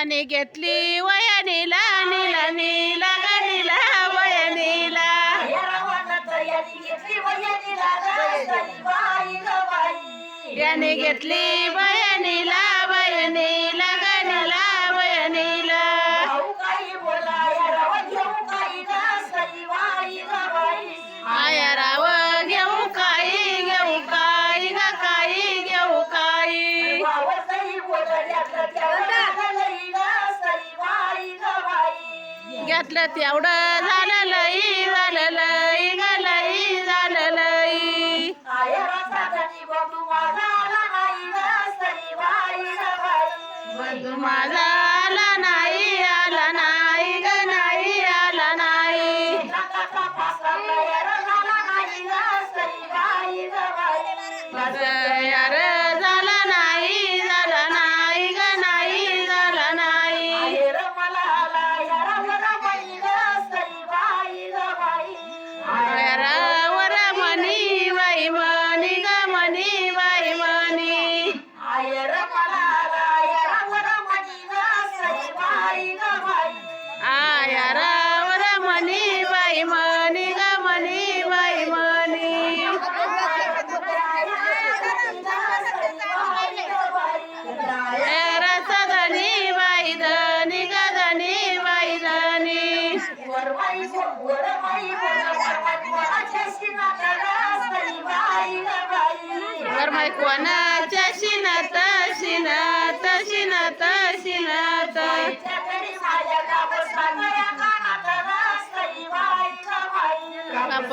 याने घेतली वयानीला नीला नीला नीला वयानीला याने घेतली वयानीला वयानीला नीला वयानीला आया राव घेऊ काही घेऊ काही ग काही घेऊ काही घेतलं तेवढं झालं लई झालं लई ग लई झालं लई बंधू माझा आला नाही आला नाही ग नाही आला नाही यार झाला नाही झाला नाही ग नाही झाला नाही वर मनी बाई मनी ग मनी बाई मनी वर मनी बाई मनी ग मनी बाई मनी रसधनी बाई धनी ग धनी बाई धनी गरमाई कोणाच्या शिनत शिनत शिनत शिनत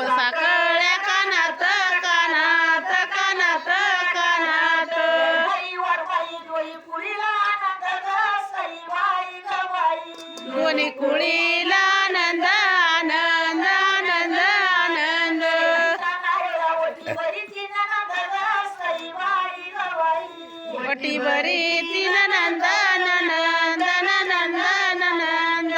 साकळ्या कानात कानात कानात कानात दोन्ही कुळीला आनंद आनंद आनंद आनंद वटी बरी तीन नंद नंद नंद नंद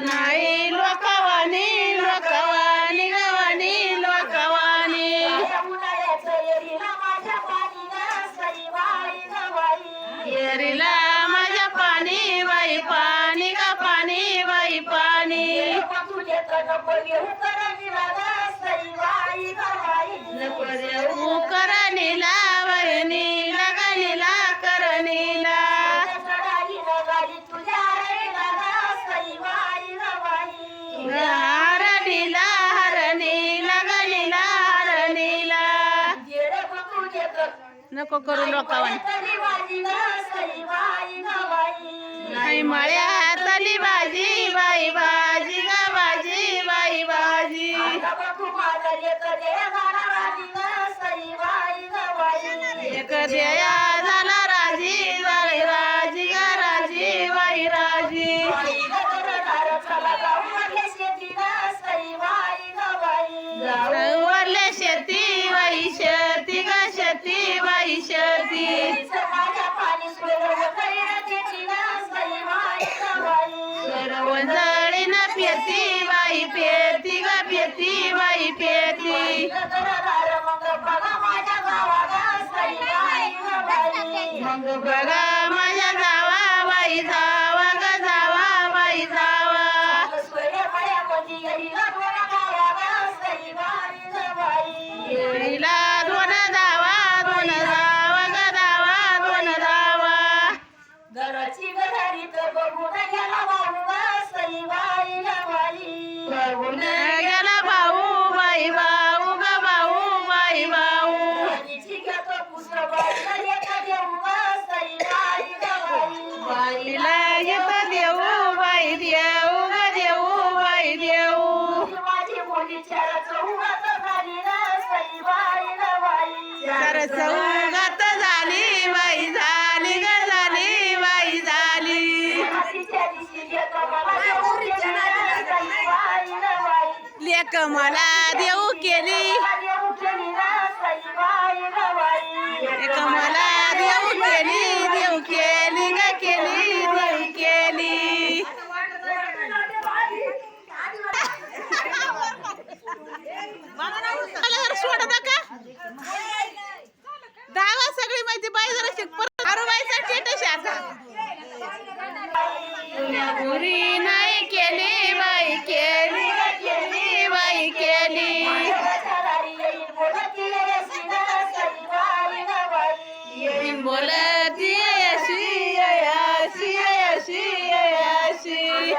नाही लोकवानी लोकवानी गवानी लोकवानी येरीला माझ्या पाणी बाई पाणी ग पाणी बाई पाणी करणीला वहिनीला गणीला करणीला हरणीला हरणीला गणीला हरणीला नको करू लोकांनी नाही मळ्यातली भाजी बाई भाजी ग भाजी बाई भाजी एक द्या झाला राजी बाई राजी ग राजी बाई राजी वरल्या शेती बाई शेती ग शेती बाई शेती वंजळी न पेती बाई पेती ग पेती बाई पेती मग बघा माझ्या जावा बाई जावा ग जावा बाई जावा येईला दोन जावा दोन जावा ग जावा दोन जावा बघून गेला भाऊ बाई भाऊ ग भाऊ बाई भाऊ बाईला येत देऊ बाई देऊ ग देऊ बाई देऊ तर चौघात झाली बाई झाली ग झाली बाई झाली लेक मला देऊ केली एक मला देऊ केली ग केली देऊ केली सोडत का पुरी नाही केली बाई केली केली बाई केली येईन बोलती अशी अशी अशी अशी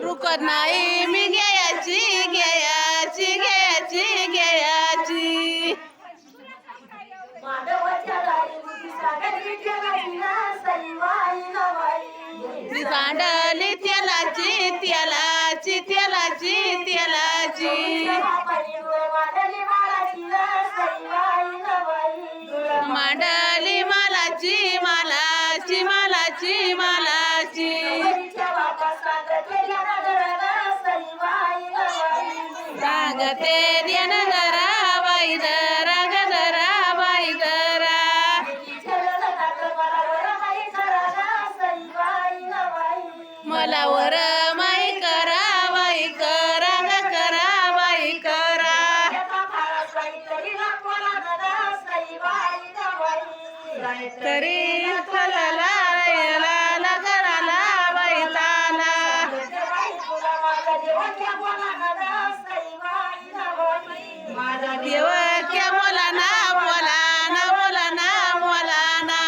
रुकत नाही मी घ्यायची घ्यायची घ्यायची घ्यायची मी सांडली तेलाची तेलाची तेलाची तेलाची मांडली मालाची मालाची मालाची मालाची सांगते देन जरा बाई जरा ग जरा बाई जरा मला वर माई करा बाई करा ग करा बाई करा तरी फलाला ला कराला बाई ताला माझा देव क्या बोला ना बोला ना बोला ना बोला ना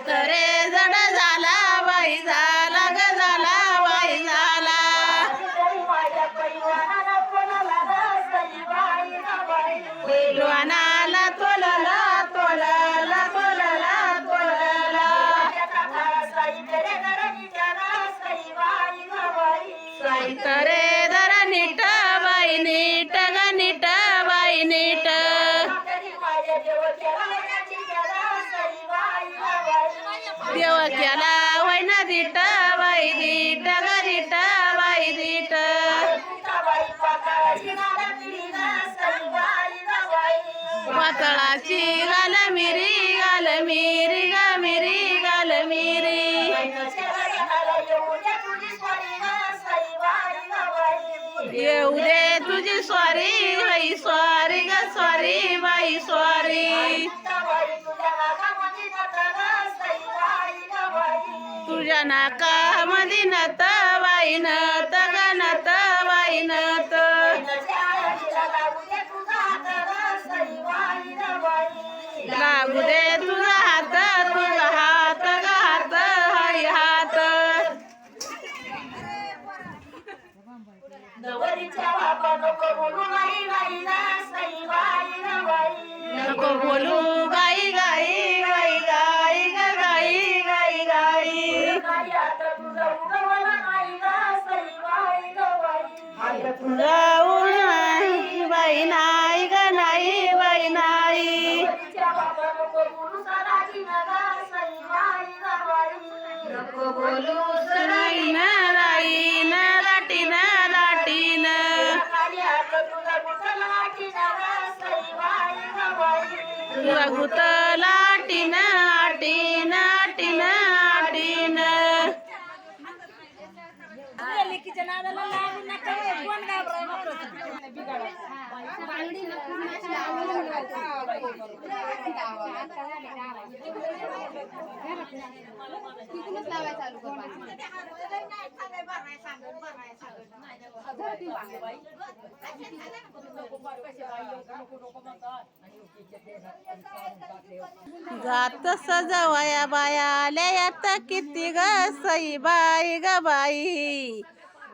तरे जड झाला बाई झाला ग झाला बाई झाला लोणाला तोलला तोलला तोलला तोलला तरे जरा नीट बाई नीट ग नीट बाई नीट देव केला वैन दीट बाई दीट ग दीट बाई दीट पातळाची गाल मिरी गाल मिरी ग मिरी गाल मिरी येऊ दे तुझी स्वारी बाई स्वारी ग स्वारी बाई स्वारी तुझ्या नाका मध्ये नत बाई नत ग नत बाई नत लागू दे तुझा हात ग हात हरी हात नको बोलू गाई गाई गाई गाई ग गाई गाई गाई जाऊन नाही बाई नाही ग नाही बाई नाही नको बोलू नाही ना राई ना लाटी ना लाटी ना तुला गुत लाटी ना आटी ना आटी ना आटी ना जात सजवाया बाया आल्या आता किती ग सई बाई ग बाई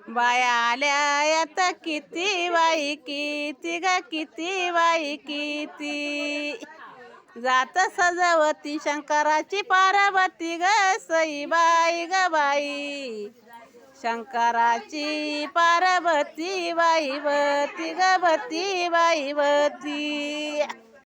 बाया आल्या आता किती बाई किती ग किती बाई किती जात सजवती शंकराची पार्वती ग सई बाई ग बाई शंकराची पार्वती बाई बती ग बती बाई बती